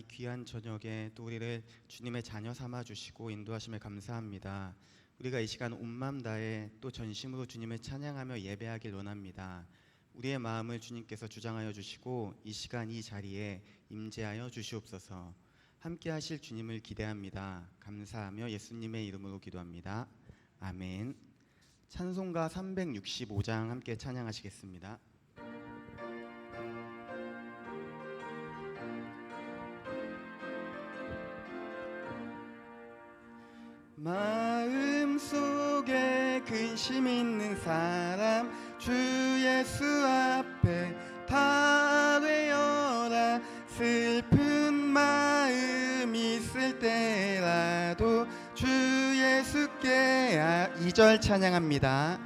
이 귀한 저녁에 또 우리를 주님의 자녀 삼아 주시고 인도하심에 감사합니다. 우리가 이 시간 온 마음 다해 또 전심으로 주님을 찬양하며 예배하길 원합니다. 우리의 마음을 주님께서 주장하여 주시고 이 시간 이 자리에 임재하여 주시옵소서. 함께 하실 주님을 기대합니다. 감사하며 예수님의 이름으로 기도합니다. 아멘. 찬송가 365장 함께 찬양하시겠습니다. 마음속에 근심 있는 사람 주 예수 앞에 다 되어라. 슬픈 마음 있을 때라도 주 예수께 2절 찬양합니다.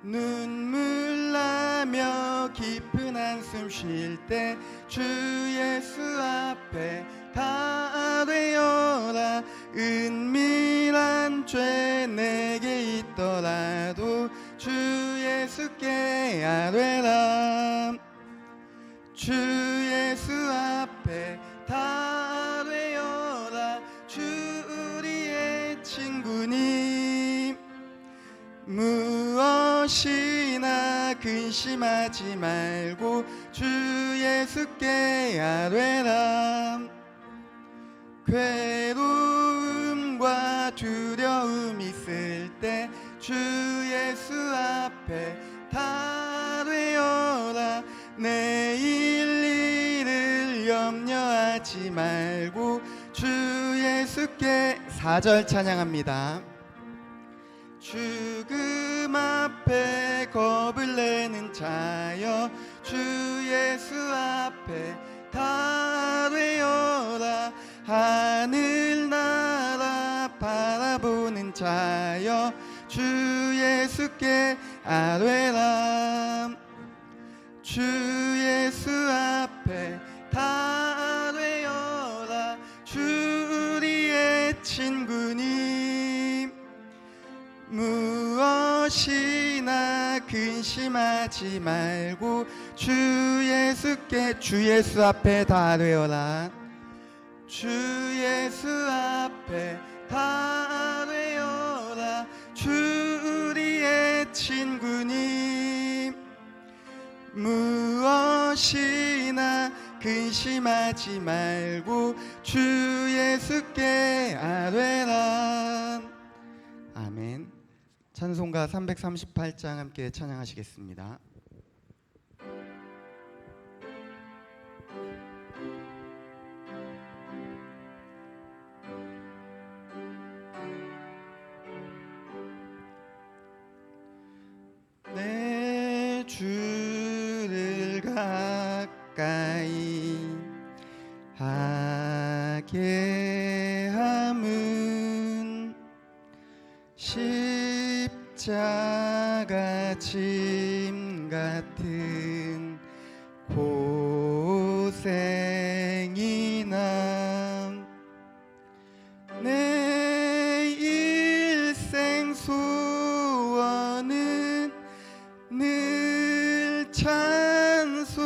눈물 나며 깊은 한숨 쉴 때 주 예수 앞에 다 되어라. 은밀한 죄 내게 있더라도 주 예수께 아뢰라. 주 예수 앞에 다 되어라. 주 우리의 친구님. 무엇이나 근심하지 말고 주 예수께 아뢰라. 괴로움과 두려움 있을 때 주 예수 앞에 다 되어라. 내일 일을 염려하지 말고 주 예수께 4절 찬양합니다. 죽음 앞에 겁을 내는 자여 주 예수 앞에 다 되어라. 하늘나라 바라보는 자여 주 예수께 아뢰라. 주 예수 앞에 다 되어라. 주 우리의 친구님. 무엇이나 근심하지 말고 주 예수께 주 예수 앞에 다 되어라. 주 예수 앞에 다 되어라. 주 우리의 친구님. 무엇이나 근심하지 말고 주 예수께 아뢰라. 아멘. 찬송가 338장 함께 찬양하시겠습니다. 내 주를 가까이 하게 함은 십자가 짐 같은 고생이나 내 일생 소원은 늘 찬송하면서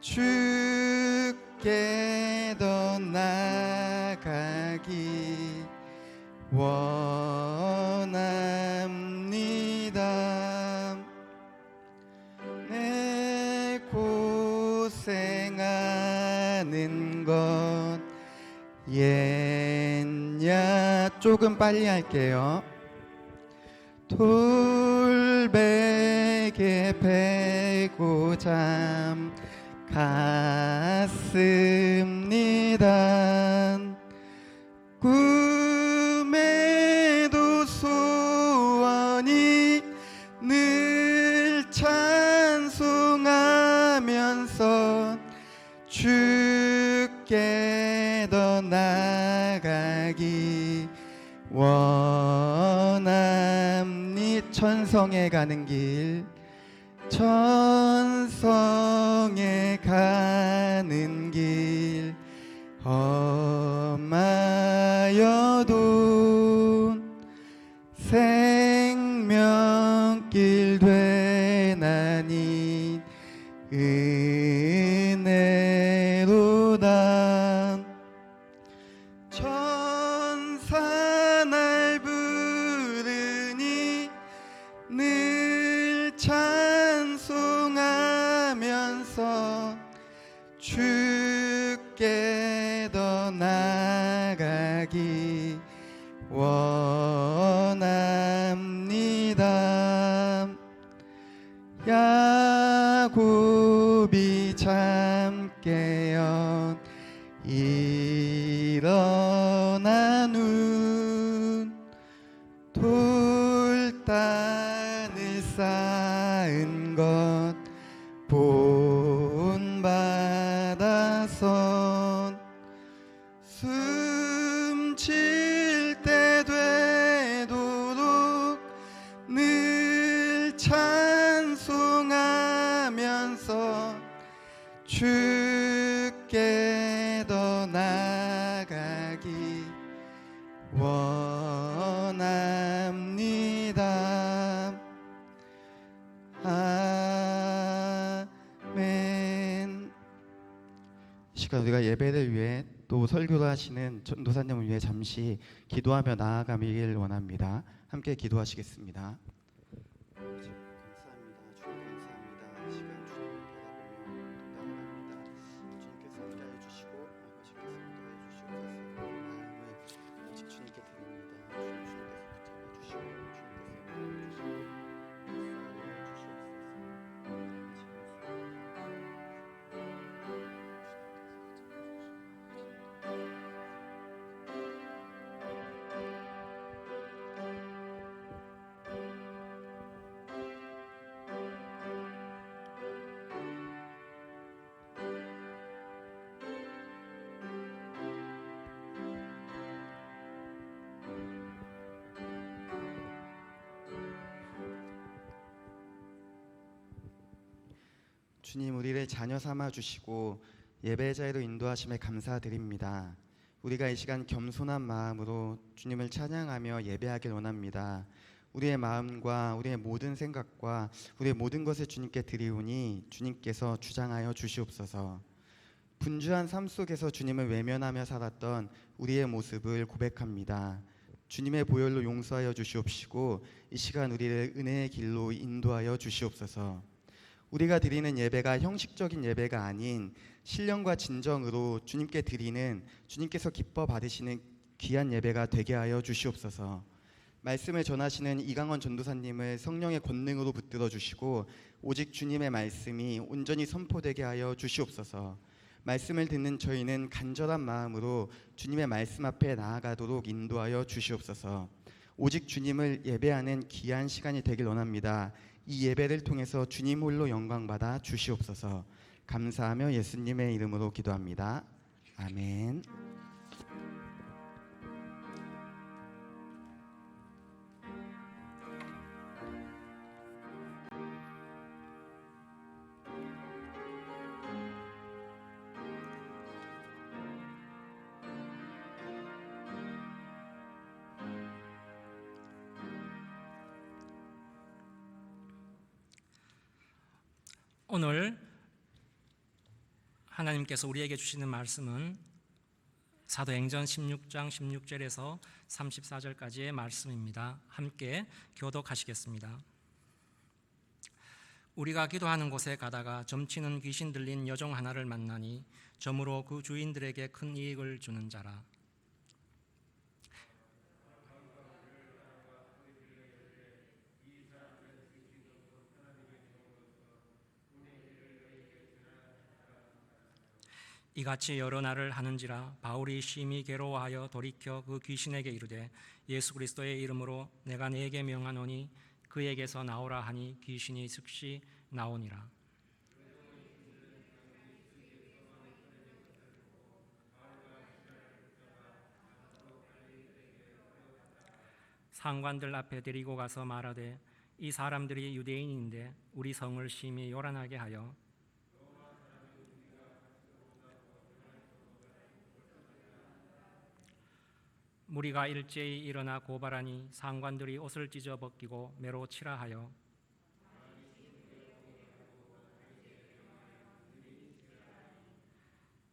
주께 더 나아가기 원합니다. 내 고생하는 것 옛냐 조금 빨리 할게요. 돌베개 베고 잠 갔습니다. 꿈에도 소원이 늘 찬송하면서 주께 더 나아가기 원합니. 천성에 가는 길. 천성에 가는 길 험하여도 생명길 되나니 참깨연 일어나 눈 돌단을 쌓은 것 본받아선 숨쉴 때 되도록 늘 찬송하면서 주께 더 나아가기 원합니다. 아멘. 이 시간 우리가 예배를 위해 또 설교를 하시는 전도사님을 위해 잠시 기도하며 나아가길 원합니다. 함께 기도하시겠습니다. 주님, 우리를 자녀 삼아 주시고 예배 자리로 인도하심에 감사드립니다. 우리가 이 시간 겸손한 마음으로 주님을 찬양하며 예배하길 원합니다. 우리의 마음과 우리의 모든 생각과 우리의 모든 것을 주님께 드리오니 주님께서 주장하여 주시옵소서. 분주한 삶 속에서 주님을 외면하며 살았던 우리의 모습을 고백합니다. 주님의 보혈로 용서하여 주시옵시고 이 시간 우리를 은혜의 길로 인도하여 주시옵소서. 우리가 드리는 예배가 형식적인 예배가 아닌 신령과 진정으로 주님께 드리는, 주님께서 기뻐 받으시는 귀한 예배가 되게 하여 주시옵소서. 말씀을 전하시는 이강원 전도사님을 성령의 권능으로 붙들어 주시고 오직 주님의 말씀이 온전히 선포되게 하여 주시옵소서. 말씀을 듣는 저희는 간절한 마음으로 주님의 말씀 앞에 나아가도록 인도하여 주시옵소서. 오직 주님을 예배하는 귀한 시간이 되길 원합니다. 이 예배를 통해서 주님 홀로 영광받아 주시옵소서. 감사하며 예수님의 이름으로 기도합니다. 아멘. 오늘 하나님께서 우리에게 주시는 말씀은 사도행전 16장 16절에서 34절까지의 말씀입니다. 함께 교독하시겠습니다. 우리가 기도하는 곳에 가다가 점치는 귀신 들린 여종 하나를 만나니 점으로 그 주인들에게 큰 이익을 주는 자라. 이같이 여러 날을 하는지라 바울이 심히 괴로워하여 돌이켜 그 귀신에게 이르되 예수 그리스도의 이름으로 내가 네게 명하노니 그에게서 나오라 하니 귀신이 즉시 나오니라. 상관들 앞에 데리고 가서 말하되 이 사람들이 유대인인데 우리 성을 심히 요란하게 하여 무리가 일제히 일어나 고발하니 상관들이 옷을 찢어 벗기고 매로 치라 하여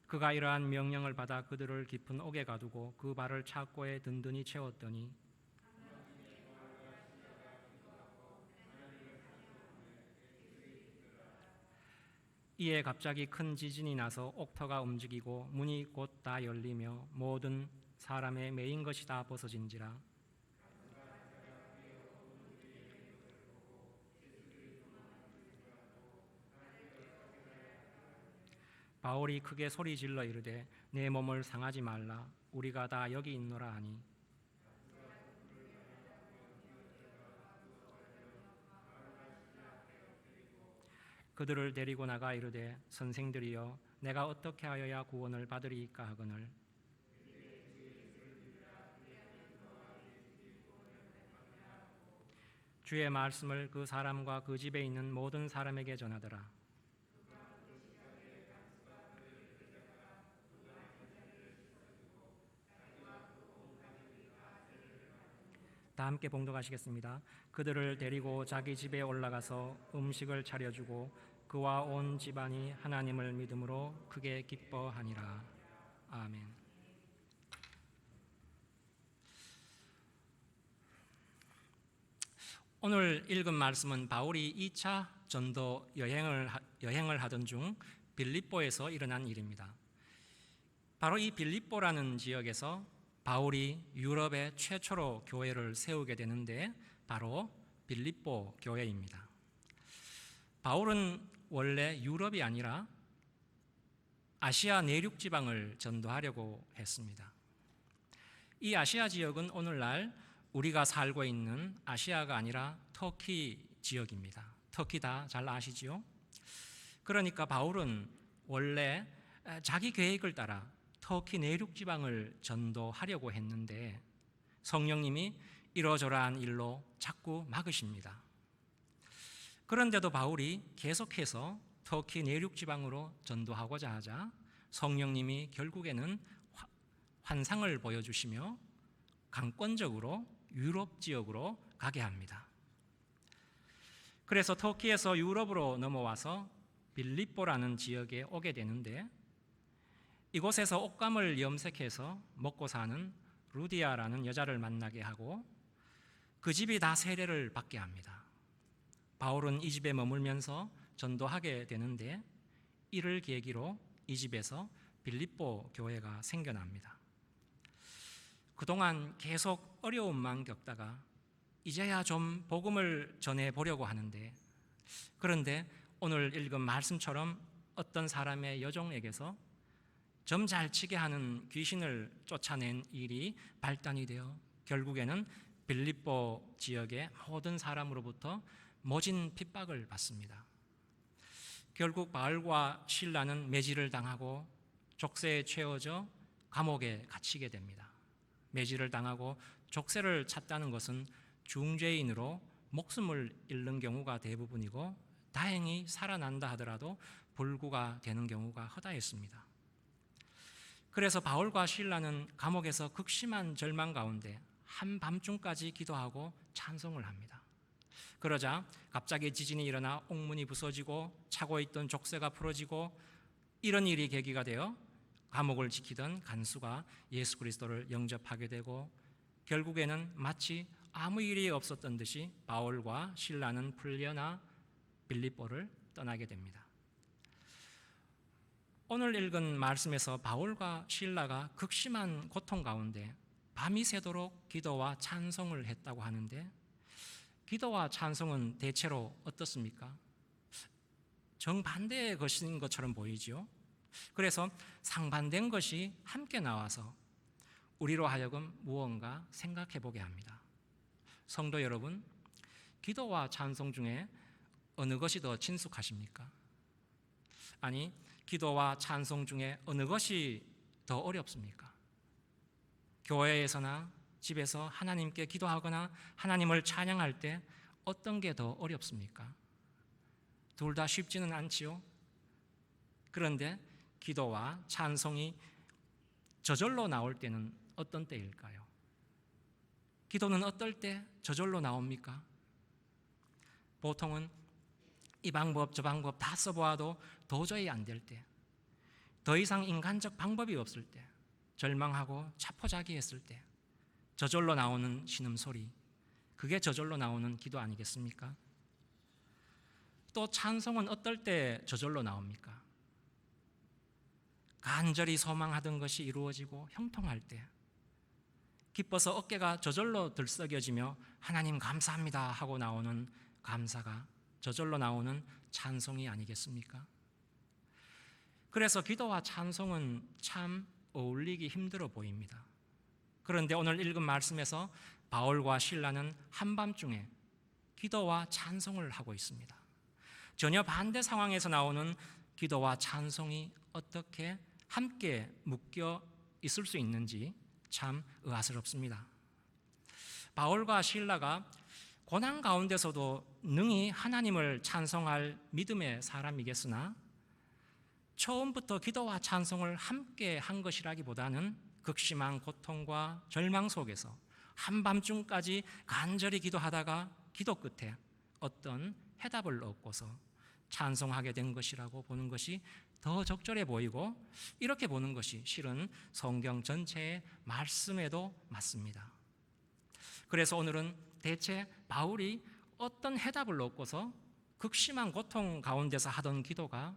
그가 이러한 명령을 받아 그들을 깊은 옥에 가두고 그 발을 착고에 든든히 채웠더니 이에 갑자기 큰 지진이 나서 옥터가 움직이고 문이 곧 다 열리며 모든 사람의 매인 것이 다 벗어진지라. 바울이 크게 소리 질러 이르되 내 몸을 상하지 말라 우리가 다 여기 있노라 하니 그들을 데리고 나가 이르되 선생들이여 내가 어떻게 하여야 구원을 받으리이까 하거늘 주의 말씀을 그 사람과 그 집에 있는 모든 사람에게 전하더라. 다 함께 봉독하시겠습니다. 그들을 데리고 자기 집에 올라가서 음식을 차려주고 그와 온 집안이 하나님을 믿음으로 크게 기뻐하니라. 아멘. 오늘 읽은 말씀은 바울이 2차 전도 여행을 하던 중 빌립보에서 일어난 일입니다. 바로 이 빌립보라는 지역에서 바울이 유럽에 최초로 교회를 세우게 되는데 바로 빌립보 교회입니다. 바울은 원래 유럽이 아니라 아시아 내륙 지방을 전도하려고 했습니다. 이 아시아 지역은 오늘날 우리가 살고 있는 아시아가 아니라 터키 지역입니다. 터키 다 잘 아시지요? 그러니까 바울은 원래 자기 계획을 따라 터키 내륙 지방을 전도하려고 했는데 성령님이 이러저러한 일로 자꾸 막으십니다. 그런데도 바울이 계속해서 터키 내륙 지방으로 전도하고자 하자 성령님이 결국에는 환상을 보여주시며 강권적으로 유럽 지역으로 가게 합니다. 그래서 터키에서 유럽으로 넘어와서 빌립보라는 지역에 오게 되는데 이곳에서 옷감을 염색해서 먹고 사는 루디아라는 여자를 만나게 하고 그 집이 다 세례를 받게 합니다. 바울은 이 집에 머물면서 전도하게 되는데 이를 계기로 이 집에서 빌립보 교회가 생겨납니다. 그동안 계속 어려움만 겪다가 이제야 좀 복음을 전해보려고 하는데 그런데 오늘 읽은 말씀처럼 어떤 사람의 여종에게서 점 잘 치게 하는 귀신을 쫓아낸 일이 발단이 되어 결국에는 빌립보 지역의 모든 사람으로부터 모진 핍박을 받습니다. 결국 바울과 실라는 매질을 당하고 족쇄에 채워져 감옥에 갇히게 됩니다. 매질을 당하고 족쇄를 찼다는 것은 중죄인으로 목숨을 잃는 경우가 대부분이고 다행히 살아난다 하더라도 불구가 되는 경우가 허다했습니다. 그래서 바울과 실라는 감옥에서 극심한 절망 가운데 한밤중까지 기도하고 찬송을 합니다. 그러자 갑자기 지진이 일어나 옥문이 부서지고 차고 있던 족쇄가 풀어지고 이런 일이 계기가 되어 감옥을 지키던 간수가 예수 그리스도를 영접하게 되고 결국에는 마치 아무 일이 없었던 듯이 바울과 실라는 풀려나 빌립보를 떠나게 됩니다. 오늘 읽은 말씀에서 바울과 실라가 극심한 고통 가운데 밤이 새도록 기도와 찬송을 했다고 하는데 기도와 찬송은 대체로 어떻습니까? 정반대의 것인 것처럼 보이죠. 그래서 상반된 것이 함께 나와서 우리로 하여금 무언가 생각해 보게 합니다. 성도 여러분, 기도와 찬송 중에 어느 것이 더 친숙하십니까? 아니, 기도와 찬송 중에 어느 것이 더 어렵습니까? 교회에서나 집에서 하나님께 기도하거나 하나님을 찬양할 때 어떤 게 더 어렵습니까? 둘 다 쉽지는 않지요. 그런데 기도와 찬송이 저절로 나올 때는 어떤 때일까요? 기도는 어떨 때 저절로 나옵니까? 보통은 이 방법 저 방법 다 써보아도 도저히 안 될 때, 더 이상 인간적 방법이 없을 때, 절망하고 자포자기했을 때 저절로 나오는 신음소리, 그게 저절로 나오는 기도 아니겠습니까? 또 찬송은 어떨 때 저절로 나옵니까? 간절히 소망하던 것이 이루어지고 형통할 때, 기뻐서 어깨가 저절로 들썩여지며 하나님 감사합니다 하고 나오는 감사가 저절로 나오는 찬송이 아니겠습니까? 그래서 기도와 찬송은 참 어울리기 힘들어 보입니다. 그런데 오늘 읽은 말씀에서 바울과 실라는 한밤중에 기도와 찬송을 하고 있습니다. 전혀 반대 상황에서 나오는 기도와 찬송이 어떻게 함께 묶여 있을 수 있는지 참 의아스럽습니다. 바울과 실라가 고난 가운데서도 능히 하나님을 찬송할 믿음의 사람이겠으나 처음부터 기도와 찬송을 함께 한 것이라기보다는 극심한 고통과 절망 속에서 한밤중까지 간절히 기도하다가 기도 끝에 어떤 해답을 얻고서 찬송하게 된 것이라고 보는 것이 더 적절해 보이고, 이렇게 보는 것이 실은 성경 전체의 말씀에도 맞습니다. 그래서 오늘은 대체 바울이 어떤 해답을 얻고서 극심한 고통 가운데서 하던 기도가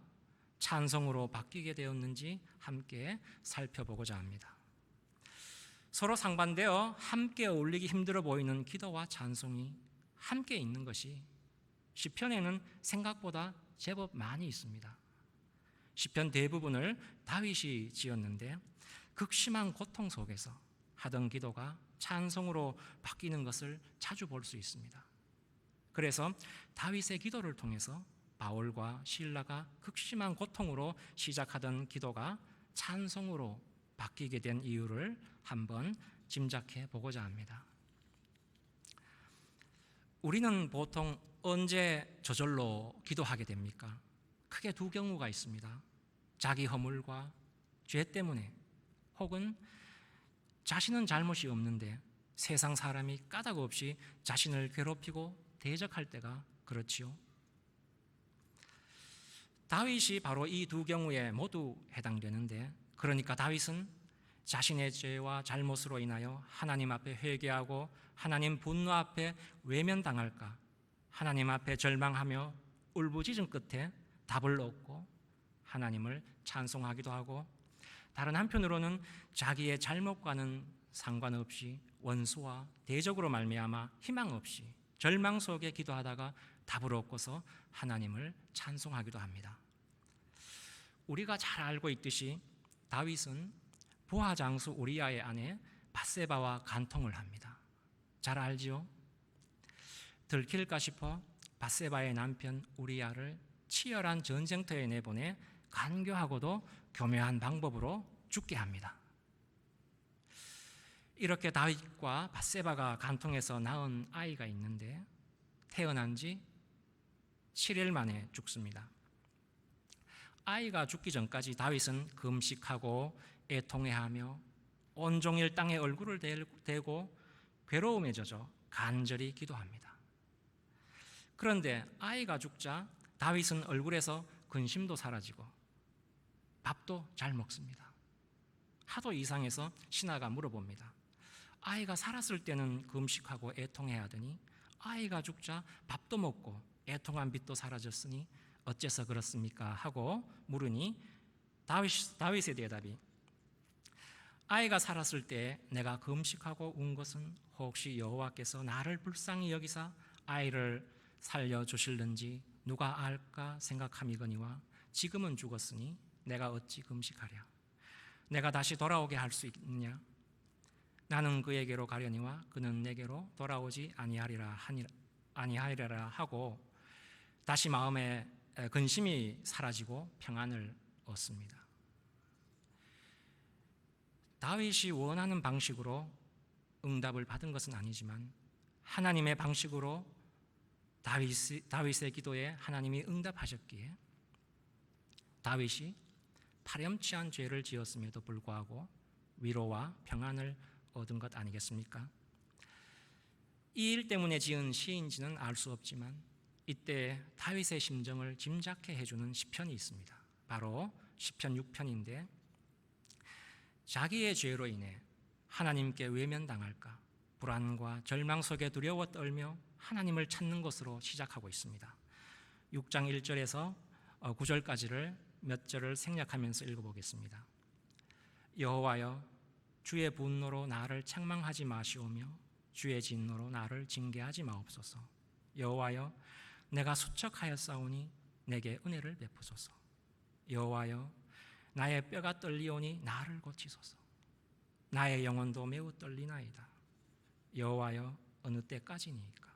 찬송으로 바뀌게 되었는지 함께 살펴보고자 합니다. 서로 상반되어 함께 어울리기 힘들어 보이는 기도와 찬송이 함께 있는 것이 시편에는 생각보다 제법 많이 있습니다. 시편 대부분을 다윗이 지었는데 극심한 고통 속에서 하던 기도가 찬송으로 바뀌는 것을 자주 볼 수 있습니다. 그래서 다윗의 기도를 통해서 바울과 실라가 극심한 고통으로 시작하던 기도가 찬송으로 바뀌게 된 이유를 한번 짐작해 보고자 합니다. 우리는 보통 언제 저절로 기도하게 됩니까? 크게 두 경우가 있습니다. 자기 허물과 죄 때문에, 혹은 자신은 잘못이 없는데 세상 사람이 까닭 없이 자신을 괴롭히고 대적할 때가 그렇지요. 다윗이 바로 이 두 경우에 모두 해당되는데, 그러니까 다윗은 자신의 죄와 잘못으로 인하여 하나님 앞에 회개하고 하나님 분노 앞에 외면당할까 하나님 앞에 절망하며 울부짖은 끝에 답을 얻고 하나님을 찬송하기도 하고, 다른 한편으로는 자기의 잘못과는 상관없이 원수와 대적으로 말미암아 희망 없이 절망 속에 기도하다가 답을 얻고서 하나님을 찬송하기도 합니다. 우리가 잘 알고 있듯이 다윗은 부하 장수 우리아의 아내 밧세바와 간통을 합니다. 잘 알지요? 들킬까 싶어 밧세바의 남편 우리아를 치열한 전쟁터에 내보내 간교하고도 교묘한 방법으로 죽게 합니다. 이렇게 다윗과 밧세바가 간통해서 낳은 아이가 있는데 태어난 지 7일 만에 죽습니다. 아이가 죽기 전까지 다윗은 금식하고 애통해하며 온종일 땅에 얼굴을 대고 괴로움에 젖어 간절히 기도합니다. 그런데 아이가 죽자 다윗은 얼굴에서 근심도 사라지고 밥도 잘 먹습니다. 하도 이상해서 신하가 물어봅니다. 아이가 살았을 때는 금식하고 애통해하더니 아이가 죽자 밥도 먹고 애통한 빛도 사라졌으니 어째서 그렇습니까? 하고 물으니 다윗의 대답이, 아이가 살았을 때 내가 금식하고 운 것은 혹시 여호와께서 나를 불쌍히 여기사 아이를 살려주실는지 누가 알까 생각함이거니와 지금은 죽었으니 내가 어찌 금식하랴? 내가 다시 돌아오게 할 수 있느냐? 나는 그에게로 가려니와 그는 내게로 돌아오지 아니하리라 하고 다시 마음에 근심이 사라지고 평안을 얻습니다. 다윗이 원하는 방식으로 응답을 받은 것은 아니지만 하나님의 방식으로 다윗의 기도에 하나님이 응답하셨기에 다윗이 파렴치한 죄를 지었음에도 불구하고 위로와 평안을 얻은 것 아니겠습니까? 이 일 때문에 지은 시인지는 알 수 없지만 이때 다윗의 심정을 짐작해 해주는 시편이 있습니다. 바로 시편 6편인데 자기의 죄로 인해 하나님께 외면당할까 불안과 절망 속에 두려워 떨며 하나님을 찾는 것으로 시작하고 있습니다. 6장 1절에서 9절까지를 몇 절을 생략하면서 읽어보겠습니다. 여호와여, 주의 분노로 나를 책망하지 마시오며 주의 진노로 나를 징계하지 마옵소서. 여호와여, 내가 수척하였사오니 내게 은혜를 베푸소서. 여호와여, 나의 뼈가 떨리오니 나를 고치소서. 나의 영혼도 매우 떨리나이다. 여호와여, 어느 때까지니까?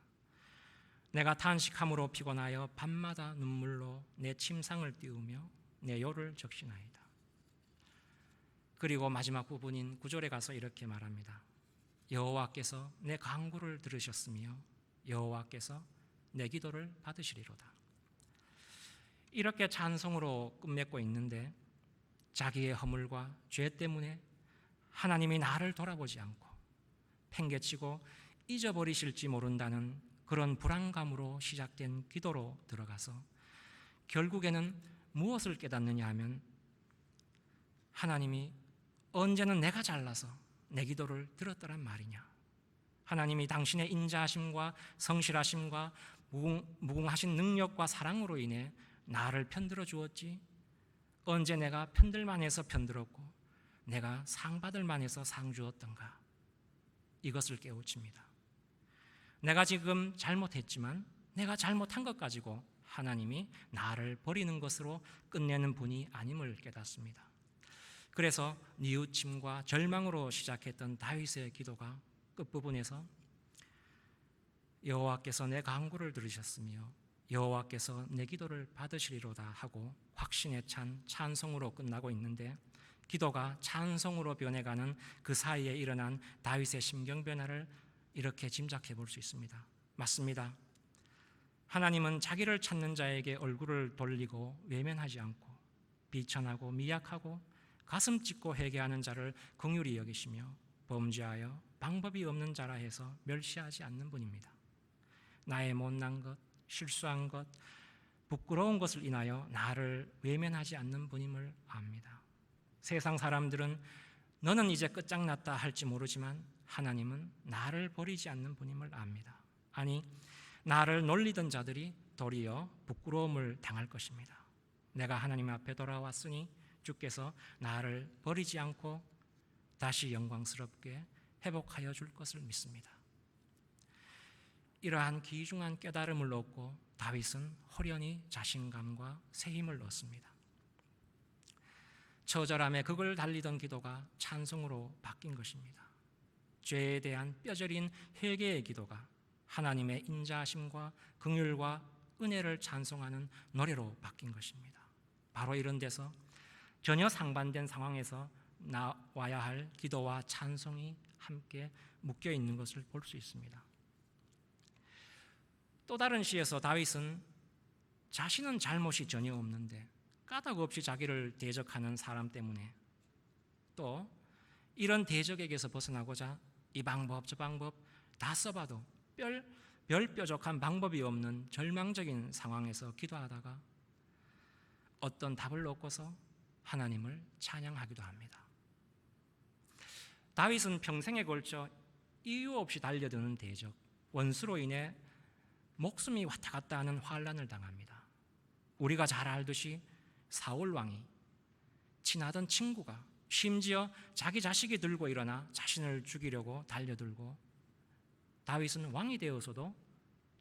내가 탄식함으로 피곤하여 밤마다 눈물로 내 침상을 띄우며 내 요를 적시나이다. 그리고 마지막 부분인 9절에 가서 이렇게 말합니다. 여호와께서 내 간구를 들으셨으며 여호와께서 내 기도를 받으시리로다. 이렇게 찬송으로 끝맺고 있는데 자기의 허물과 죄 때문에 하나님이 나를 돌아보지 않고 팽개치고 잊어버리실지 모른다는 그런 불안감으로 시작된 기도로 들어가서 결국에는 무엇을 깨닫느냐 하면 하나님이 언제는 내가 잘나서 내 기도를 들었더란 말이냐. 하나님이 당신의 인자하심과 성실하심과 무궁하신 능력과 사랑으로 인해 나를 편들어 주었지 언제 내가 편들만 해서 편들었고 내가 상 받을만 해서 상 주었던가. 이것을 깨우칩니다. 내가 지금 잘못했지만 내가 잘못한 것 가지고 하나님이 나를 버리는 것으로 끝내는 분이 아님을 깨닫습니다. 그래서 뉘우침과 절망으로 시작했던 다윗의 기도가 끝부분에서 여호와께서 내 간구를 들으셨으며 여호와께서 내 기도를 받으시리로다 하고 확신에 찬 찬송으로 끝나고 있는데 기도가 찬송으로 변해가는 그 사이에 일어난 다윗의 심경 변화를 이렇게 짐작해 볼 수 있습니다. 맞습니다. 하나님은 자기를 찾는 자에게 얼굴을 돌리고 외면하지 않고 비천하고 미약하고 가슴 찢고 회개하는 자를 긍휼히 여기시며 범죄하여 방법이 없는 자라 해서 멸시하지 않는 분입니다. 나의 못난 것, 실수한 것, 부끄러운 것을 인하여 나를 외면하지 않는 분임을 압니다. 세상 사람들은 너는 이제 끝장났다 할지 모르지만 하나님은 나를 버리지 않는 분임을 압니다. 아니, 나를 놀리던 자들이 도리어 부끄러움을 당할 것입니다. 내가 하나님 앞에 돌아왔으니 주께서 나를 버리지 않고 다시 영광스럽게 회복하여 줄 것을 믿습니다. 이러한 귀중한 깨달음을 얻고 다윗은 호련히 자신감과 새 힘을 얻습니다. 처절함에 극을 달리던 기도가 찬송으로 바뀐 것입니다. 죄에 대한 뼈저린 회개의 기도가 하나님의 인자하심과 긍휼과 은혜를 찬송하는 노래로 바뀐 것입니다. 바로 이런 데서 전혀 상반된 상황에서 나와야 할 기도와 찬송이 함께 묶여 있는 것을 볼 수 있습니다. 또 다른 시에서 다윗은 자신은 잘못이 전혀 없는데 까닭 없이 자기를 대적하는 사람 때문에 또 이런 대적에게서 벗어나고자 이 방법 저 방법 다 써봐도 별 뾰족한 방법이 없는 절망적인 상황에서 기도하다가 어떤 답을 얻고서 하나님을 찬양하기도 합니다. 다윗은 평생에 걸쳐 이유 없이 달려드는 대적, 원수로 인해 목숨이 왔다 갔다 하는 환난을 당합니다. 우리가 잘 알듯이 사울 왕이 친하던 친구가 심지어 자기 자식이 들고 일어나 자신을 죽이려고 달려들고 다윗은 왕이 되어서도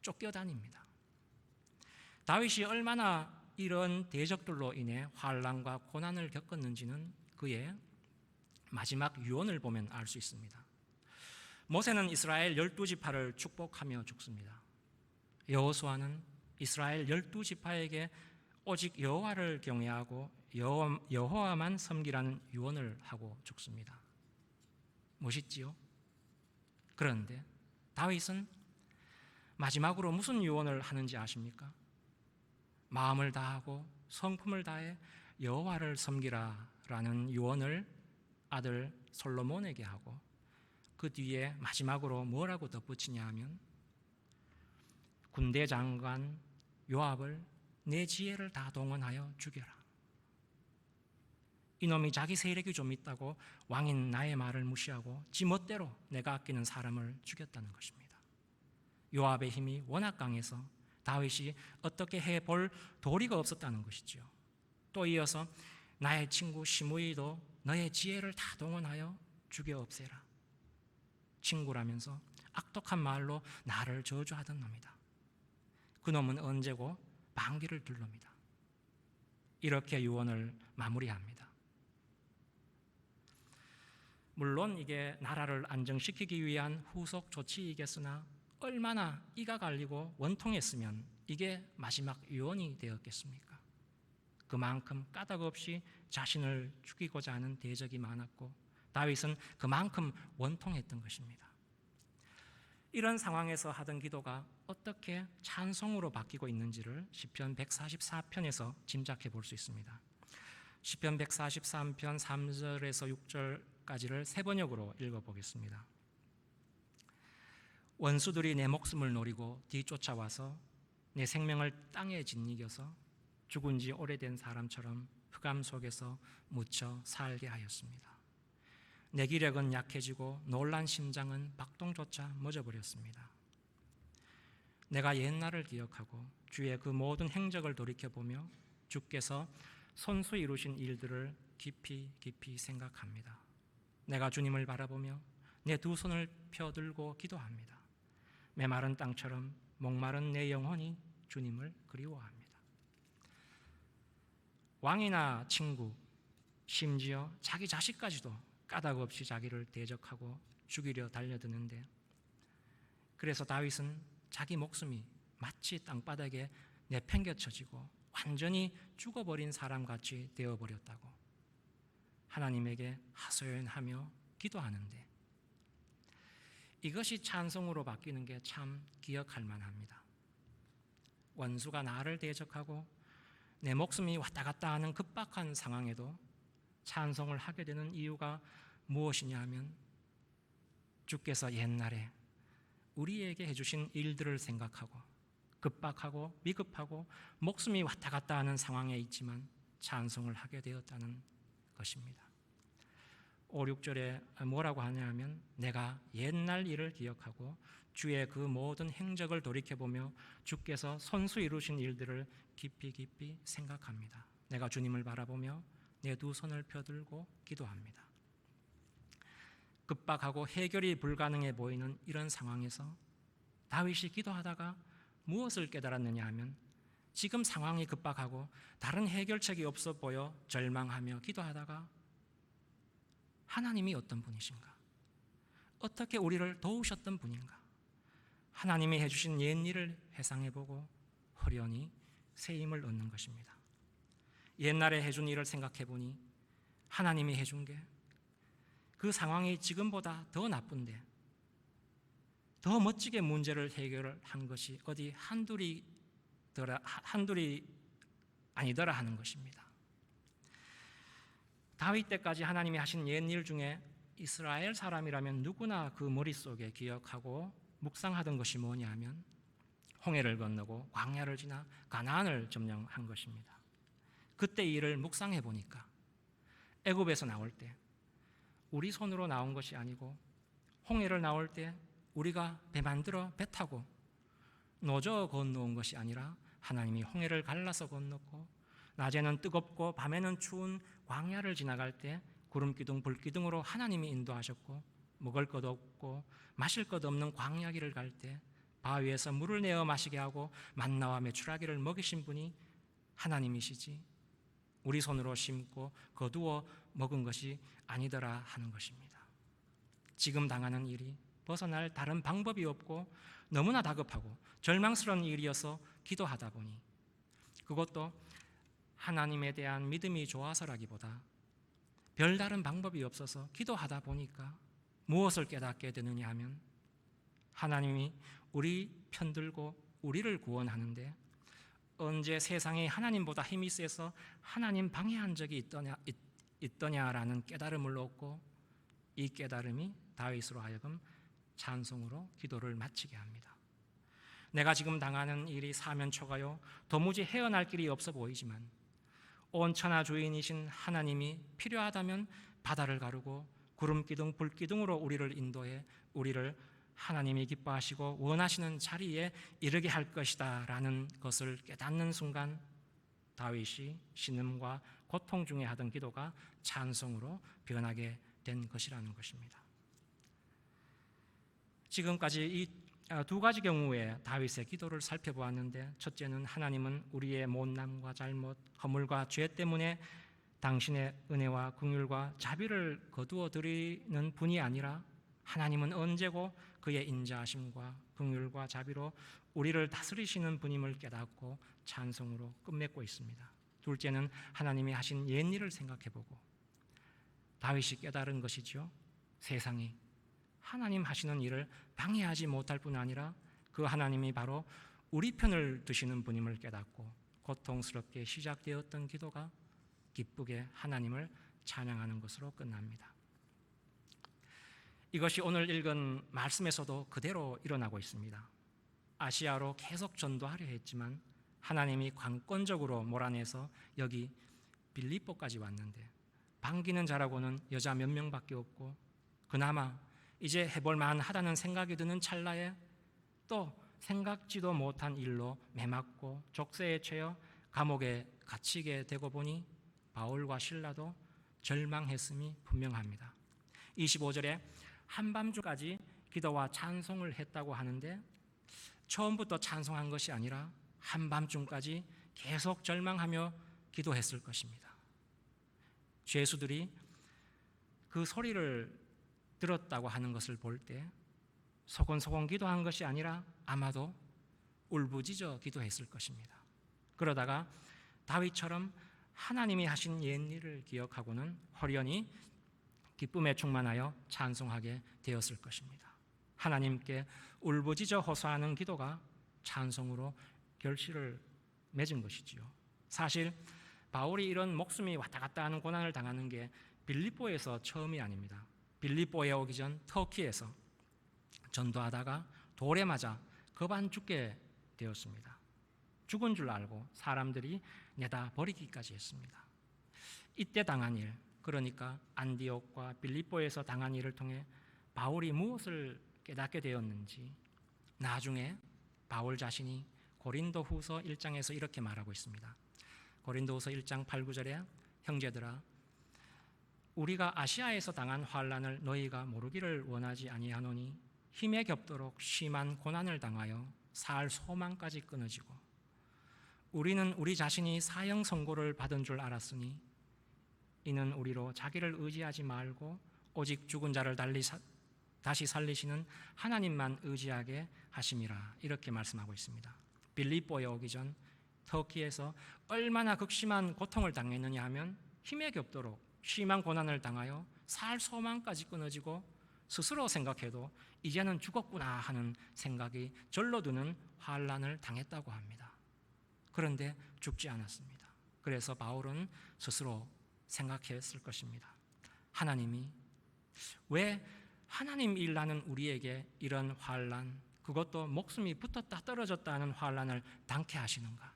쫓겨다닙니다. 다윗이 얼마나 이런 대적들로 인해 환난과 고난을 겪었는지는 그의 마지막 유언을 보면 알 수 있습니다. 모세는 이스라엘 12지파를 축복하며 죽습니다. 여호수아는 이스라엘 12지파에게 오직 여호와를 경외하고 여호와만 섬기라는 유언을 하고 죽습니다. 멋있지요? 그런데 다윗은 마지막으로 무슨 유언을 하는지 아십니까? 마음을 다하고 성품을 다해 여호와를 섬기라라는 유언을 아들 솔로몬에게 하고 그 뒤에 마지막으로 뭐라고 덧붙이냐 하면 군대 장관 요압을 내 지혜를 다 동원하여 죽여라. 이놈이 자기 세력이 좀 있다고 왕인 나의 말을 무시하고 지 멋대로 내가 아끼는 사람을 죽였다는 것입니다. 요압의 힘이 워낙 강해서 다윗이 어떻게 해볼 도리가 없었다는 것이죠. 또 이어서 나의 친구 시므이도 너의 지혜를 다 동원하여 죽여 없애라. 친구라면서 악독한 말로 나를 저주하던 놈이다. 그 놈은 언제고 방귀를 들 놈이다. 이렇게 유언을 마무리합니다. 물론 이게 나라를 안정시키기 위한 후속 조치이겠으나 얼마나 이가 갈리고 원통했으면 이게 마지막 유언이 되었겠습니까? 그만큼 까닭 없이 자신을 죽이고자 하는 대적이 많았고 다윗은 그만큼 원통했던 것입니다. 이런 상황에서 하던 기도가 어떻게 찬송으로 바뀌고 있는지를 시편 144편에서 짐작해 볼 수 있습니다. 시편 143편 3절에서 6절까지를 세 번역으로 읽어보겠습니다. 원수들이 내 목숨을 노리고 뒤쫓아와서 내 생명을 땅에 짓이겨서 죽은 지 오래된 사람처럼 흑암 속에서 묻혀 살게 하였습니다. 내 기력은 약해지고 놀란 심장은 박동조차 멎어버렸습니다. 내가 옛날을 기억하고 주의 그 모든 행적을 돌이켜보며 주께서 손수 이루신 일들을 깊이 깊이 생각합니다. 내가 주님을 바라보며 내 두 손을 펴들고 기도합니다. 메마른 땅처럼 목마른 내 영혼이 주님을 그리워합니다. 왕이나 친구, 심지어 자기 자식까지도 까닭 없이 자기를 대적하고 죽이려 달려드는데, 그래서 다윗은 자기 목숨이 마치 땅바닥에 내팽개쳐지고 완전히 죽어버린 사람같이 되어버렸다고 하나님에게 하소연하며 기도하는데, 이것이 찬송으로 바뀌는 게 참 기억할 만합니다. 원수가 나를 대적하고 내 목숨이 왔다 갔다 하는 급박한 상황에도 찬송을 하게 되는 이유가 무엇이냐 하면, 주께서 옛날에 우리에게 해주신 일들을 생각하고 급박하고 미급하고 목숨이 왔다 갔다 하는 상황에 있지만 찬송을 하게 되었다는 것입니다. 5, 6절에 뭐라고 하냐면, 내가 옛날 일을 기억하고 주의 그 모든 행적을 돌이켜보며 주께서 손수 이루신 일들을 깊이 깊이 생각합니다. 내가 주님을 바라보며 내 두 손을 펴들고 기도합니다. 급박하고 해결이 불가능해 보이는 이런 상황에서 다윗이 기도하다가 무엇을 깨달았느냐 하면, 지금 상황이 급박하고 다른 해결책이 없어 보여 절망하며 기도하다가 하나님이 어떤 분이신가? 어떻게 우리를 도우셨던 분인가? 하나님이 해주신 옛일을 회상해보고 호련히 새 힘을 얻는 것입니다. 옛날에 해준 일을 생각해보니 하나님이 해준 게 그 상황이 지금보다 더 나쁜데 더 멋지게 문제를 해결한 것이 어디 한둘이 아니더라 하는 것입니다. 다윗 때까지 하나님이 하신 옛일 중에 이스라엘 사람이라면 누구나 그 머릿속에 기억하고 묵상하던 것이 뭐냐 하면, 홍해를 건너고 광야를 지나 가나안을 점령한 것입니다. 그때 일을 묵상해 보니까 애굽에서 나올 때 우리 손으로 나온 것이 아니고, 홍해를 나올 때 우리가 배 만들어 배 타고 노저 건너온 것이 아니라 하나님이 홍해를 갈라서 건넜고, 낮에는 뜨겁고 밤에는 추운 광야를 지나갈 때 구름기둥 불기둥으로 하나님이 인도하셨고, 먹을 것 없고 마실 것 없는 광야길을 갈 때 바위에서 물을 내어 마시게 하고 만나와 메추라기를 먹이신 분이 하나님이시지 우리 손으로 심고 거두어 먹은 것이 아니더라 하는 것입니다. 지금 당하는 일이 벗어날 다른 방법이 없고 너무나 다급하고 절망스러운 일이어서 기도하다 보니, 그것도 하나님에 대한 믿음이 좋아서라기보다 별다른 방법이 없어서 기도하다 보니까 무엇을 깨닫게 되느냐 하면, 하나님이 우리 편들고 우리를 구원하는데 언제 세상에 하나님보다 힘이 세서 하나님 방해한 적이 있더냐라는 깨달음을 얻고, 이 깨달음이 다윗으로 하여금 찬송으로 기도를 마치게 합니다. 내가 지금 당하는 일이 사면초가요 도무지 헤어날 길이 없어 보이지만, 온 천하 주인이신 하나님이 필요하다면 바다를 가르고 구름기둥 불기둥으로 우리를 인도해 우리를 하나님이 기뻐하시고 원하시는 자리에 이르게 할 것이다 라는 것을 깨닫는 순간, 다윗이 신음과 고통 중에 하던 기도가 찬송으로 변하게 된 것이라는 것입니다. 지금까지 이 두 가지 경우에 다윗의 기도를 살펴보았는데, 첫째는 하나님은 우리의 못남과 잘못, 허물과 죄 때문에 당신의 은혜와 긍휼과 자비를 거두어 드리는 분이 아니라 하나님은 언제고 그의 인자하심과 긍휼과 자비로 우리를 다스리시는 분임을 깨닫고 찬송으로 끝맺고 있습니다. 둘째는 하나님이 하신 옛일을 생각해보고 다윗이 깨달은 것이죠. 세상이 하나님 하시는 일을 방해하지 못할 뿐 아니라 그 하나님이 바로 우리 편을 드시는 분임을 깨닫고 고통스럽게 시작되었던 기도가 기쁘게 하나님을 찬양하는 것으로 끝납니다. 이것이 오늘 읽은 말씀에서도 그대로 일어나고 있습니다. 아시아로 계속 전도하려 했지만 하나님이 관건적으로 몰아내서 여기 빌립보까지 왔는데 반기는 자라고는 여자 몇 명밖에 없고 그나마 이제 해볼 만하다는 생각이 드는 찰나에 또 생각지도 못한 일로 매맞고 족쇄에 채여 감옥에 갇히게 되고 보니 바울과 실라도 절망했음이 분명합니다. 25절에 한밤중까지 기도와 찬송을 했다고 하는데 처음부터 찬송한 것이 아니라 한밤중까지 계속 절망하며 기도했을 것입니다. 죄수들이 그 소리를 들었다고 하는 것을 볼 때 소곤소곤 기도한 것이 아니라 아마도 울부짖어 기도했을 것입니다. 그러다가 다윗처럼 하나님이 하신 옛일을 기억하고는 호련히 기쁨에 충만하여 찬송하게 되었을 것입니다. 하나님께 울부짖어 호소하는 기도가 찬송으로 결실을 맺은 것이지요. 사실 바울이 이런 목숨이 왔다 갔다 하는 고난을 당하는 게 빌립보에서 처음이 아닙니다. 빌립보에 오기 전 터키에서 전도하다가 돌에 맞아 겁안 죽게 되었습니다. 죽은 줄 알고 사람들이 내다 버리기까지 했습니다. 이때 당한 일, 그러니까 안디옥과 빌립보에서 당한 일을 통해 바울이 무엇을 깨닫게 되었는지 나중에 바울 자신이 고린도후서 1장에서 이렇게 말하고 있습니다. 고린도후서 1장 8, 9절에 형제들아 우리가 아시아에서 당한 환난을 너희가 모르기를 원하지 아니하노니 힘에 겹도록 심한 고난을 당하여 살 소망까지 끊어지고 우리는 우리 자신이 사형 선고를 받은 줄 알았으니 이는 우리로 자기를 의지하지 말고 오직 죽은 자를 다시 살리시는 하나님만 의지하게 하심이라 이렇게 말씀하고 있습니다. 빌립보에 오기 전 터키에서 얼마나 극심한 고통을 당했느냐 하면 힘에 겹도록 심한 고난을 당하여 살 소망까지 끊어지고 스스로 생각해도 이제는 죽었구나 하는 생각이 절로 드는 환난을 당했다고 합니다. 그런데 죽지 않았습니다. 그래서 바울은 스스로 생각했을 것입니다. 하나님이 왜 하나님 일하는 우리에게 이런 환난, 그것도 목숨이 붙었다 떨어졌다 하는 환난을 당케 하시는가?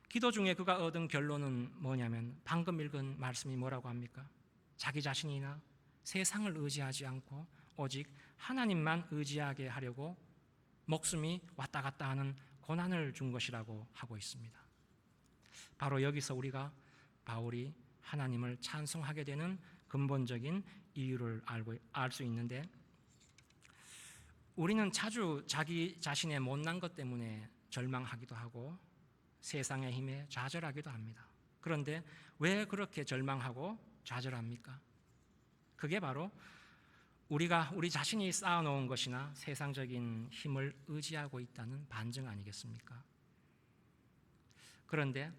기도 중에 그가 얻은 결론은 뭐냐면 방금 읽은 말씀이 뭐라고 합니까? 자기 자신이나 세상을 의지하지 않고 오직 하나님만 의지하게 하려고 목숨이 왔다 갔다 하는 고난을 준 것이라고 하고 있습니다. 바로 여기서 우리가 바울이 하나님을 찬송하게 되는 근본적인 이유를 알 수 있는데 우리는 자주 자기 자신의 못난 것 때문에 절망하기도 하고 세상의 힘에 좌절하기도 합니다. 그런데 왜 그렇게 절망하고 좌절합니까? 그게 바로 우리가 우리 자신이 쌓아놓은 것이나 세상적인 힘을 의지하고 있다는 반증 아니겠습니까? 그런데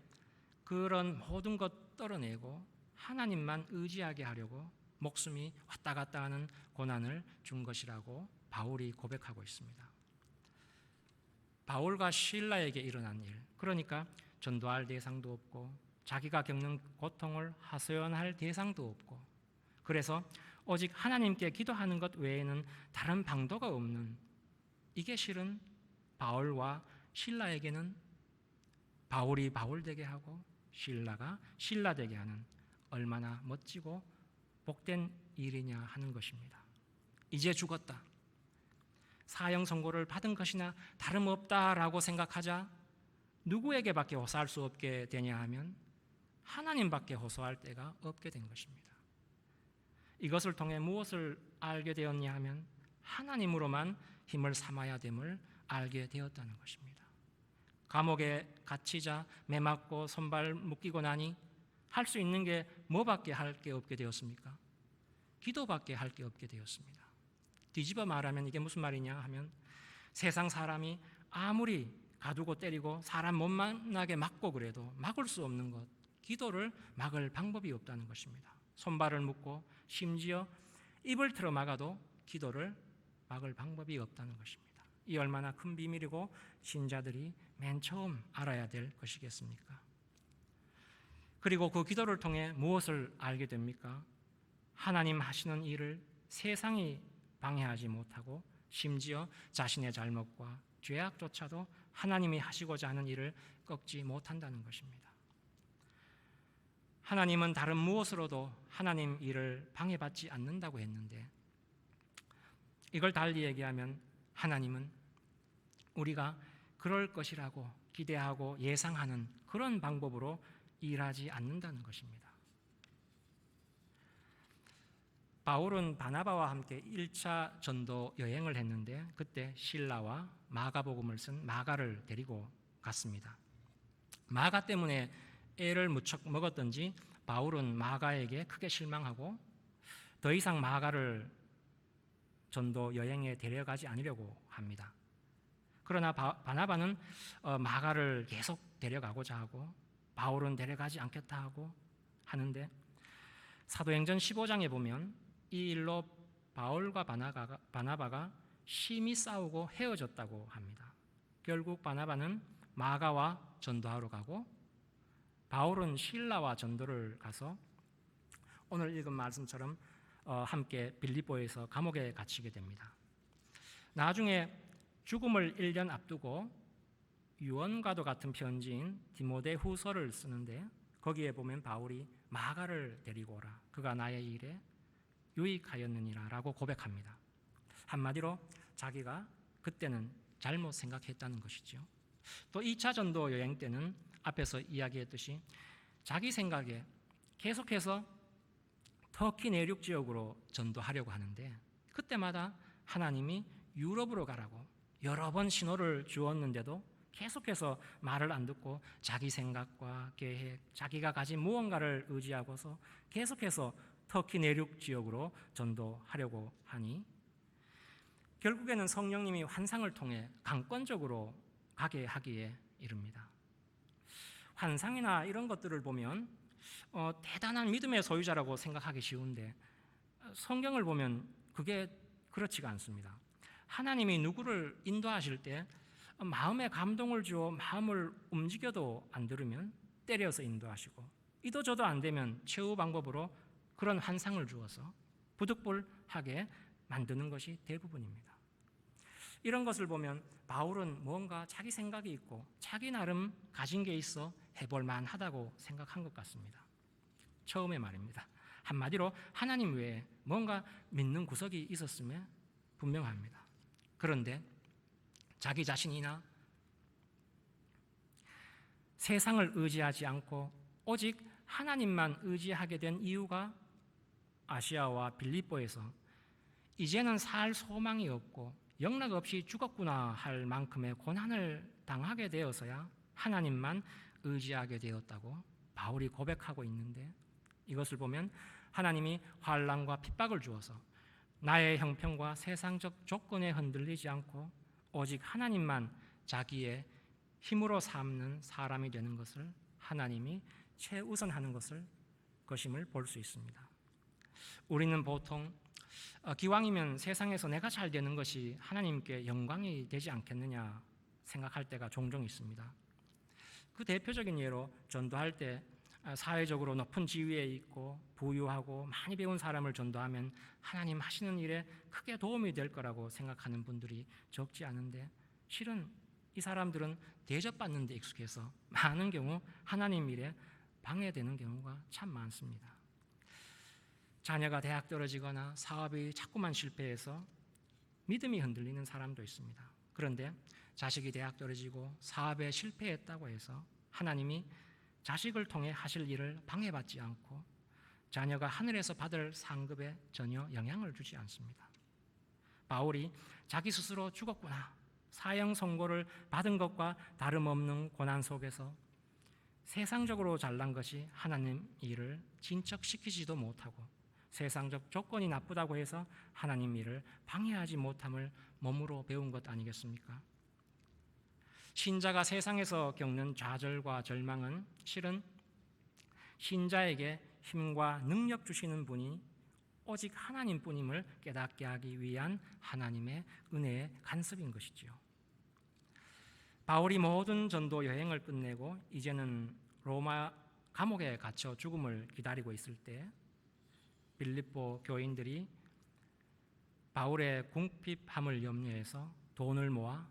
그런 모든 것 떨어내고 하나님만 의지하게 하려고 목숨이 왔다 갔다 하는 고난을 준 것이라고 바울이 고백하고 있습니다. 바울과 실라에게 일어난 일, 그러니까 전도할 대상도 없고 자기가 겪는 고통을 하소연할 대상도 없고 그래서 오직 하나님께 기도하는 것 외에는 다른 방도가 없는 이게 실은 바울과 실라에게는 바울이 바울 되게 하고 실라가 실라 되게 하는 얼마나 멋지고 복된 일이냐 하는 것입니다. 이제 죽었다. 사형 선고를 받은 것이나 다름없다라고 생각하자 누구에게밖에 호소할 수 없게 되냐 하면 하나님밖에 호소할 데가 없게 된 것입니다. 이것을 통해 무엇을 알게 되었냐 하면 하나님으로만 힘을 삼아야 됨을 알게 되었다는 것입니다. 감옥에 갇히자 매맞고 손발 묶이고 나니 할 수 있는 게 뭐밖에 할 게 없게 되었습니까? 기도밖에 할 게 없게 되었습니다. 뒤집어 말하면 이게 무슨 말이냐 하면 세상 사람이 아무리 가두고 때리고 사람 못 만나게 막고 그래도 막을 수 없는 것, 기도를 막을 방법이 없다는 것입니다. 손발을 묶고 심지어 입을 틀어 막아도 기도를 막을 방법이 없다는 것입니다. 이 얼마나 큰 비밀이고 신자들이 맨 처음 알아야 될 것이겠습니까? 그리고 그 기도를 통해 무엇을 알게 됩니까? 하나님 하시는 일을 세상이 방해하지 못하고 심지어 자신의 잘못과 죄악조차도 하나님이 하시고자 하는 일을 꺾지 못한다는 것입니다. 하나님은 다른 무엇으로도 하나님 일을 방해받지 않는다고 했는데, 이걸 달리 얘기하면 하나님은 우리가 그럴 것이라고 기대하고 예상하는 그런 방법으로 일하지 않는다는 것입니다. 바울은 바나바와 함께 1차 전도 여행을 했는데 그때 실라와 마가복음을 쓴 마가를 데리고 갔습니다. 마가 때문에 애를 무척 먹었던지 바울은 마가에게 크게 실망하고 더 이상 마가를 전도 여행에 데려가지 않으려고 합니다. 그러나 바나바는 마가를 계속 데려가고자 하고 바울은 데려가지 않겠다 하고 하는데, 사도행전 15장에 보면 이 일로 바울과 바나바가 심히 싸우고 헤어졌다고 합니다. 결국 바나바는 마가와 전도하러 가고 바울은 실라와 전도를 가서 오늘 읽은 말씀처럼 함께 빌립보에서 감옥에 갇히게 됩니다. 나중에 죽음을 1년 앞두고 유언과도 같은 편지인 디모데후서를 쓰는데 거기에 보면 바울이 마가를 데리고 오라, 그가 나의 일에 유익하였느니라 라고 고백합니다. 한마디로 자기가 그때는 잘못 생각했다는 것이죠. 또 2차 전도 여행 때는 앞에서 이야기했듯이 자기 생각에 계속해서 터키 내륙 지역으로 전도하려고 하는데 그때마다 하나님이 유럽으로 가라고 여러 번 신호를 주었는데도 계속해서 말을 안 듣고 자기 생각과 계획, 자기가 가진 무언가를 의지하고서 계속해서 터키 내륙 지역으로 전도하려고 하니 결국에는 성령님이 환상을 통해 강권적으로 가게 하기에 이릅니다. 환상이나 이런 것들을 보면 대단한 믿음의 소유자라고 생각하기 쉬운데 성경을 보면 그게 그렇지가 않습니다. 하나님이 누구를 인도하실 때 마음에 감동을 주어 마음을 움직여도 안 들으면 때려서 인도하시고 이도저도 안 되면 최후 방법으로 그런 환상을 주어서 부득불하게 만드는 것이 대부분입니다. 이런 것을 보면 바울은 뭔가 자기 생각이 있고 자기 나름 가진 게 있어 해볼 만하다고 생각한 것 같습니다. 처음에 말입니다. 한마디로 하나님 외에 뭔가 믿는 구석이 있었음에 분명합니다. 그런데 자기 자신이나 세상을 의지하지 않고 오직 하나님만 의지하게 된 이유가 아시아와 빌립보에서 이제는 살 소망이 없고 영락 없이 죽었구나 할 만큼의 고난을 당하게 되어서야 하나님만 의지하게 되었다고 바울이 고백하고 있는데, 이것을 보면 하나님이 환난과 핍박을 주어서 나의 형편과 세상적 조건에 흔들리지 않고 오직 하나님만 자기의 힘으로 삼는 사람이 되는 것을 하나님이 최우선하는 것임을 볼 수 있습니다. 우리는 보통 기왕이면 세상에서 내가 잘 되는 것이 하나님께 영광이 되지 않겠느냐 생각할 때가 종종 있습니다. 그 대표적인 예로 전도할 때 사회적으로 높은 지위에 있고 부유하고 많이 배운 사람을 전도하면 하나님 하시는 일에 크게 도움이 될 거라고 생각하는 분들이 적지 않은데, 실은 이 사람들은 대접받는 데 익숙해서 많은 경우 하나님 일에 방해되는 경우가 참 많습니다. 자녀가 대학 떨어지거나 사업이 자꾸만 실패해서 믿음이 흔들리는 사람도 있습니다. 그런데 자식이 대학 떨어지고 사업에 실패했다고 해서 하나님이 자식을 통해 하실 일을 방해받지 않고 자녀가 하늘에서 받을 상급에 전혀 영향을 주지 않습니다. 바울이 자기 스스로 죽었구나, 사형 선고를 받은 것과 다름없는 고난 속에서 세상적으로 잘난 것이 하나님 일을 진척시키지도 못하고 세상적 조건이 나쁘다고 해서 하나님 일을 방해하지 못함을 몸으로 배운 것 아니겠습니까? 신자가 세상에서 겪는 좌절과 절망은 실은 신자에게 힘과 능력 주시는 분이 오직 하나님뿐임을 깨닫게 하기 위한 하나님의 은혜의 간섭인 것이지요. 바울이 모든 전도 여행을 끝내고 이제는 로마 감옥에 갇혀 죽음을 기다리고 있을 때 빌립보 교인들이 바울의 궁핍함을 염려해서 돈을 모아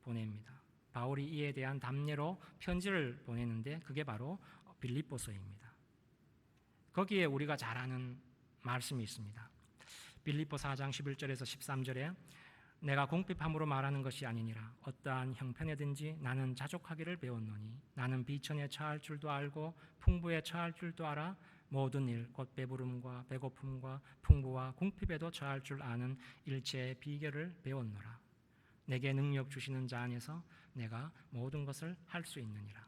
보냅니다. 바울이 이에 대한 답례로 편지를 보내는데 그게 바로 빌립보서입니다. 거기에 우리가 잘 아는 말씀이 있습니다. 빌립보 4장 11절에서 13절에 내가 궁핍함으로 말하는 것이 아니니라. 어떠한 형편에든지 나는 자족하기를 배웠노니 나는 비천에 처할 줄도 알고 풍부에 처할 줄도 알아 모든 일 곧 배부름과 배고픔과 풍부와 궁핍에도 처할 줄 아는 일체의 비결을 배웠노라. 내게 능력 주시는 자 안에서 내가 모든 것을 할 수 있느니라.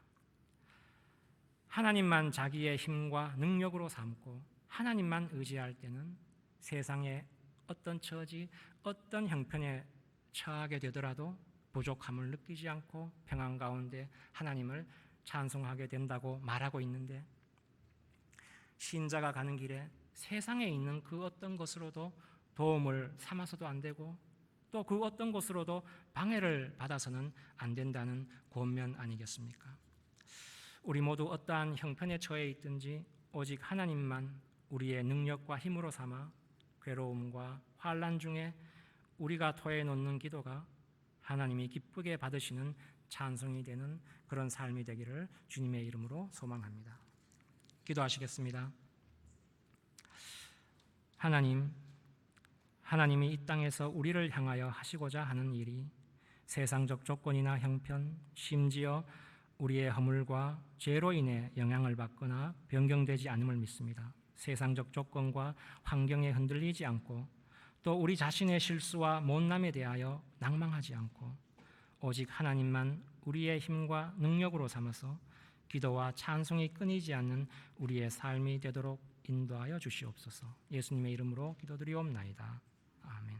하나님만 자기의 힘과 능력으로 삼고 하나님만 의지할 때는 세상의 어떤 처지, 어떤 형편에 처하게 되더라도 부족함을 느끼지 않고 평안 가운데 하나님을 찬송하게 된다고 말하고 있는데, 신자가 가는 길에 세상에 있는 그 어떤 것으로도 도움을 삼아서도 안 되고 또 그 어떤 것으로도 방해를 받아서는 안 된다는 권면 아니겠습니까? 우리 모두 어떠한 형편에 처해 있든지 오직 하나님만 우리의 능력과 힘으로 삼아 괴로움과 환난 중에 우리가 토해놓는 기도가 하나님이 기쁘게 받으시는 찬송이 되는 그런 삶이 되기를 주님의 이름으로 소망합니다. 기도하시겠습니다. 하나님이 이 땅에서 우리를 향하여 하시고자 하는 일이 세상적 조건이나 형편, 심지어 우리의 허물과 죄로 인해 영향을 받거나 변경되지 않음을 믿습니다. 세상적 조건과 환경에 흔들리지 않고 또 우리 자신의 실수와 못남에 대하여 낭망하지 않고 오직 하나님만 우리의 힘과 능력으로 삼아서 기도와 찬송이 끊이지 않는 우리의 삶이 되도록 인도하여 주시옵소서. 예수님의 이름으로 기도드리옵나이다. 아멘.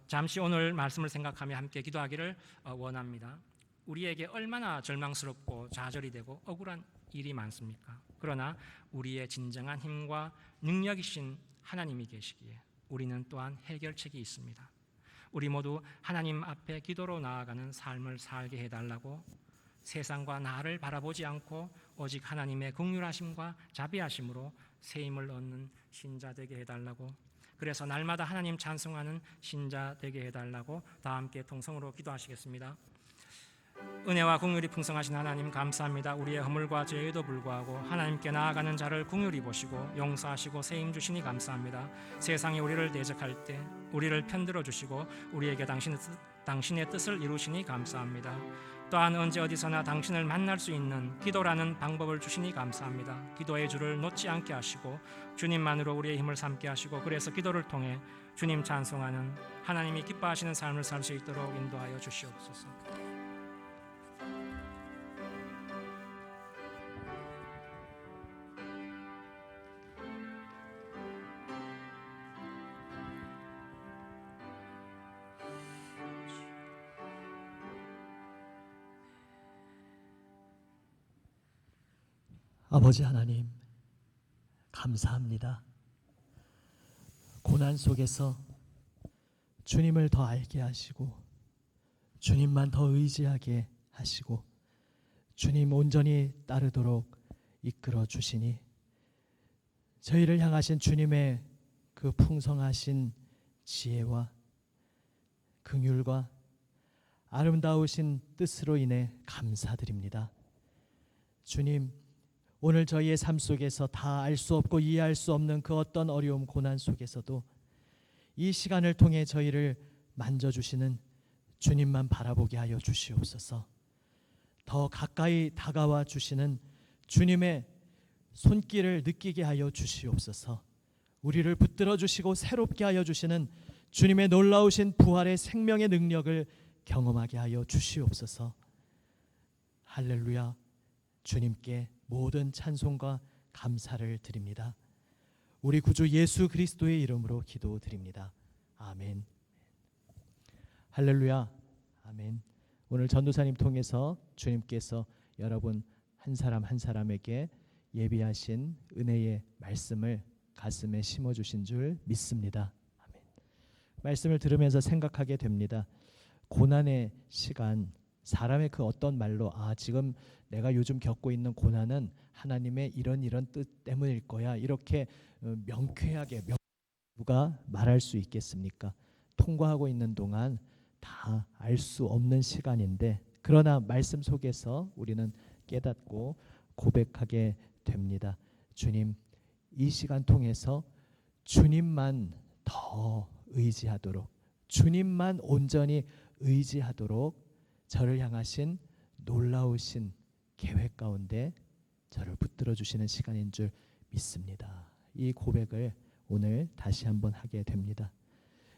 잠시 오늘 말씀을 생각하며 함께 기도하기를 원합니다. 우리에게 얼마나 절망스럽고 좌절이 되고 억울한 일이 많습니까? 그러나 우리의 진정한 힘과 능력이신 하나님이 계시기에 우리는 또한 해결책이 있습니다. 우리 모두 하나님 앞에 기도로 나아가는 삶을 살게 해달라고, 세상과 나를 바라보지 않고 오직 하나님의 긍휼하심과 자비하심으로 새 힘을 얻는 신자 되게 해달라고, 그래서 날마다 하나님 찬송하는 신자 되게 해달라고 다 함께 통성으로 기도하시겠습니다. 은혜와 긍휼이 풍성하신 하나님 감사합니다. 우리의 허물과 죄에도 불구하고 하나님께 나아가는 자를 긍휼히 보시고 용서하시고 새 힘 주시니 감사합니다. 세상이 우리를 대적할 때 우리를 편들어 주시고 우리에게 당신의 뜻을 이루시니 감사합니다. 또한 언제 어디서나 당신을 만날 수 있는 기도라는 방법을 주시니 감사합니다. 기도의 줄을 놓지 않게 하시고 주님만으로 우리의 힘을 삼게 하시고, 그래서 기도를 통해 주님 찬송하는 하나님이 기뻐하시는 삶을 살 수 있도록 인도하여 주시옵소서. 아버지 하나님, 감사합니다. 고난 속에서 주님을 더 알게 하시고 주님만 더 의지하게 하시고 주님 온전히 따르도록 이끌어 주시니 저희를 향하신 주님의 그 풍성하신 지혜와 긍휼과 아름다우신 뜻으로 인해 감사드립니다. 주님, 오늘 저희의 삶 속에서 다 알 수 없고 이해할 수 없는 그 어떤 어려움, 고난 속에서도 이 시간을 통해 저희를 만져주시는 주님만 바라보게 하여 주시옵소서. 더 가까이 다가와 주시는 주님의 손길을 느끼게 하여 주시옵소서. 우리를 붙들어 주시고 새롭게 하여 주시는 주님의 놀라우신 부활의 생명의 능력을 경험하게 하여 주시옵소서. 할렐루야. 주님께 모든 찬송과 감사를 드립니다. 우리 구주 예수 그리스도의 이름으로 기도드립니다. 아멘. 할렐루야. 아멘. 오늘 전도사님 통해서 주님께서 여러분 한 사람 한 사람에게 예비하신 은혜의 말씀을 가슴에 심어주신 줄 믿습니다. 아멘. 말씀을 들으면서 생각하게 됩니다. 고난의 시간, 사람의 그 어떤 말로 지금 내가 요즘 겪고 있는 고난은 하나님의 이런 뜻 때문일 거야, 이렇게 명쾌하게 누가 말할 수 있겠습니까? 통과하고 있는 동안 다 알 수 없는 시간인데, 그러나 말씀 속에서 우리는 깨닫고 고백하게 됩니다. 주님, 이 시간 통해서 주님만 더 의지하도록, 주님만 온전히 의지하도록 저를 향하신 놀라우신 계획 가운데 저를 붙들어 주시는 시간인 줄 믿습니다. 이 고백을 오늘 다시 한번 하게 됩니다.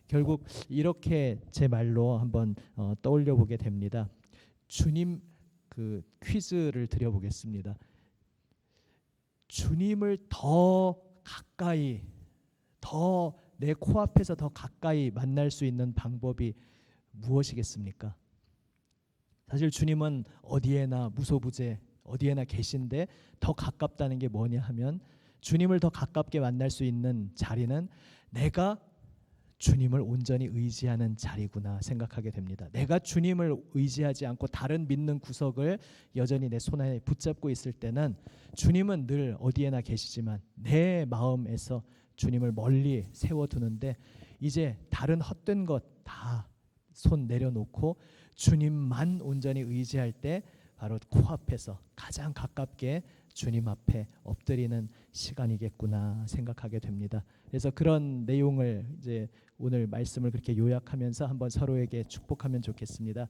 결국 이렇게 제 말로 한번 떠올려 보게 됩니다. 주님, 그 퀴즈를 드려보겠습니다. 주님을 더 가까이, 더 내 코앞에서 더 가까이 만날 수 있는 방법이 무엇이겠습니까? 사실 주님은 어디에나 무소부재 어디에나 계신데 더 가깝다는 게 뭐냐 하면, 주님을 더 가깝게 만날 수 있는 자리는 내가 주님을 온전히 의지하는 자리구나 생각하게 됩니다. 내가 주님을 의지하지 않고 다른 믿는 구석을 여전히 내 손안에 붙잡고 있을 때는 주님은 늘 어디에나 계시지만 내 마음에서 주님을 멀리 세워두는데, 이제 다른 헛된 것 다 손 내려놓고 주님만 온전히 의지할 때 바로 코앞에서 가장 가깝게 주님 앞에 엎드리는 시간이겠구나 생각하게 됩니다. 그래서 그런 내용을 이제 오늘 말씀을 그렇게 요약하면서 한번 서로에게 축복하면 좋겠습니다.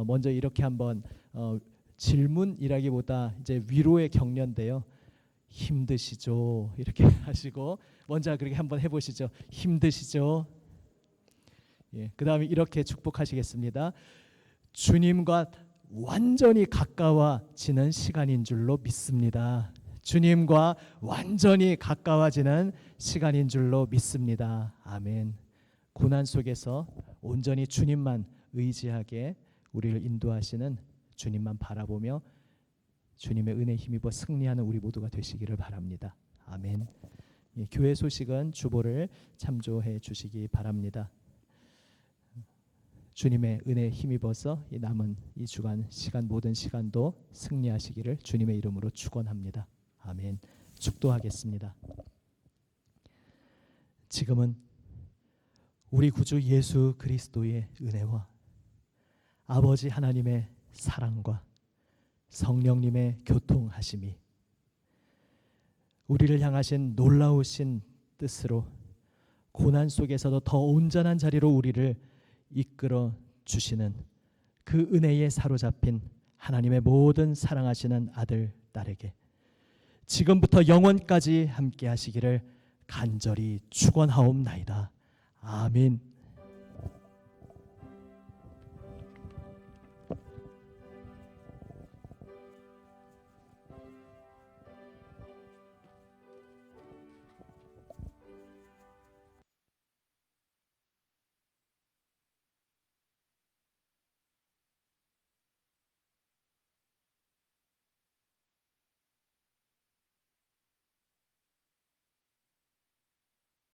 먼저 이렇게 한번 질문이라기보다 이제 위로의 격려인데요. 힘드시죠? 이렇게 하시고 먼저 그렇게 한번 해보시죠. 힘드시죠? 예, 그 다음에 이렇게 축복하시겠습니다. 주님과 완전히 가까워지는 시간인 줄로 믿습니다. 주님과 완전히 가까워지는 시간인 줄로 믿습니다. 아멘. 고난 속에서 온전히 주님만 의지하게 우리를 인도하시는 주님만 바라보며 주님의 은혜에 힘입어 승리하는 우리 모두가 되시기를 바랍니다. 아멘. 예, 교회 소식은 주보를 참조해 주시기 바랍니다. 주님의 은혜에 힘입어서 이 남은 이 주간 시간 모든 시간도 승리하시기를 주님의 이름으로 축원합니다. 아멘. 축도하겠습니다. 지금은 우리 구주 예수 그리스도의 은혜와 아버지 하나님의 사랑과 성령님의 교통하심이 우리를 향하신 놀라우신 뜻으로 고난 속에서도 더 온전한 자리로 우리를 이끌어 주시는 그 은혜에 사로잡힌 하나님의 모든 사랑하시는 아들, 딸에게 지금부터 영원까지 함께 하시기를 간절히 축원하옵나이다. 아멘.